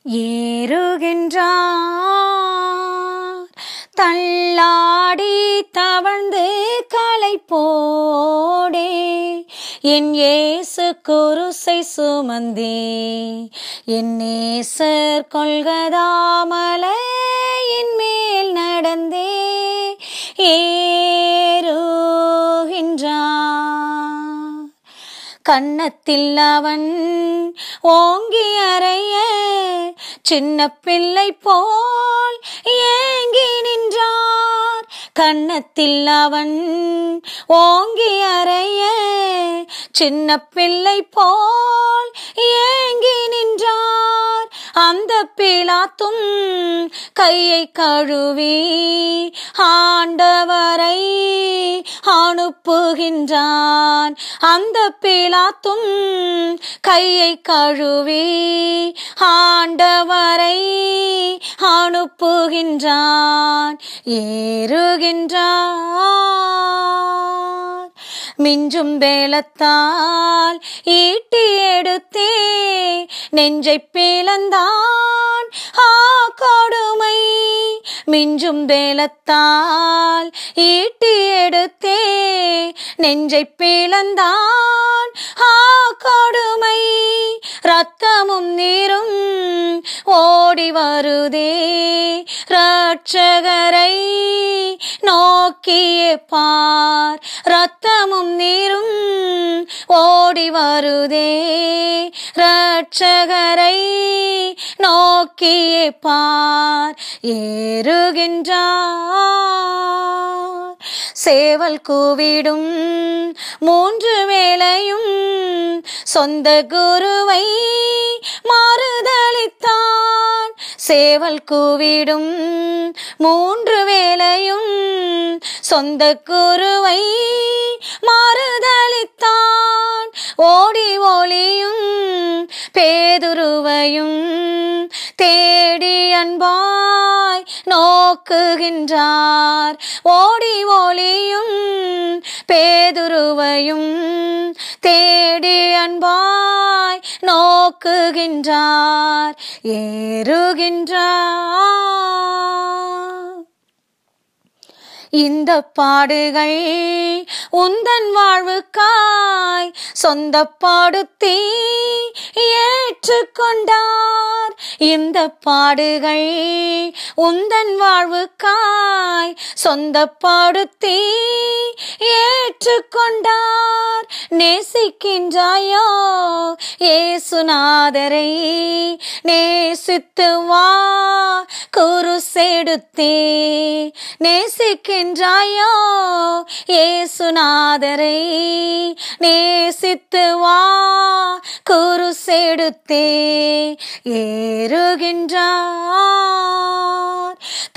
ஏறுகின்றார். தள்ளாடி தவழ்ந்து களைப்போடே என் இயேசு குருசை சுமந்தே என் நேசர் கொள்கதாமலையின் மேல் நடந்தே ஏறுகின்றார். கன்னத்தில் அவன் ஓங்கி அறைய சின்ன பிள்ளை போல் ஏங்கி நின்றார். கன்னத்தில் அவன் ஓங்கி அறைய சின்ன பிள்ளை போல் ஏங்கி நின்றார். அந்த பிலாத்தும் கையை கழுவி ஆண்டவரை அனுப்புகின்றான். அந்த பிலாத்தும் கையை கழுவி ஆண்டவரை அனுப்புகின்றான். ஏறுகின்றார். மிஞ்சும் வேலத்தால் ஈட்டி எடுத்தே நெஞ்சை பிளந்தான் கொடுமை. மிஞ்சும் வேலத்தால் ஈட்டி எடுத்தே நெஞ்சை பிளந்தான் கொடுமை. ரத்தமும் நீரும் ஓடி வருதே இரட்சகரை நோக்கியே பார். ரத்தமும் நீரும் ஓடி வருதே இரட்சகரை நோக்கியே பார். ஏறுகின்றார். சேவல் கூவிடும் 3 வேளையும் சொந்த குருவை மறுதலித்தான். சேவல் கூவிடும் 3 வேளையும் சொந்த குருவை மறுதலித்தான். ஓடி ஒளியும் பேதுருவையும் தேடி அன்பாய் நோக்குகின்றார். ஓடி ஒளியும் பேதுருவையும் தேடி அன்பாய் நோக்குகின்றார். ஏறுகின்றார். இந்த பாடுகள் உந்தன் வாழ்வுக்காய் சொந்தப்படுத்தி ஏற்றுக்கொண்டார். இந்த பாடுகள் உந்தன் வாழ்வுக்காய் சொந்தப்படுத்தி ஏற்றுக்கொண்டார். நேசிக்கின்றாயோ இயேசுநாதரை? நேசித்து வா குருசெடுத்தே. நேசிக்கின்றாயோ இயேசுநாதரை? நேசித்து வா குருசெடுத்தே. ஏறுகின்றார்.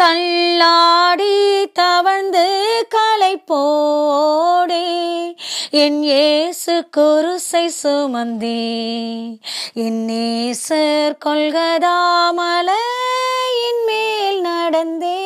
தள்ளாடி தவழ்ந்து களைப்போடே என் இயேசு குருசை சுமந்தே என் நேசர் கொள்கதாமலையின் மேல் நடந்தே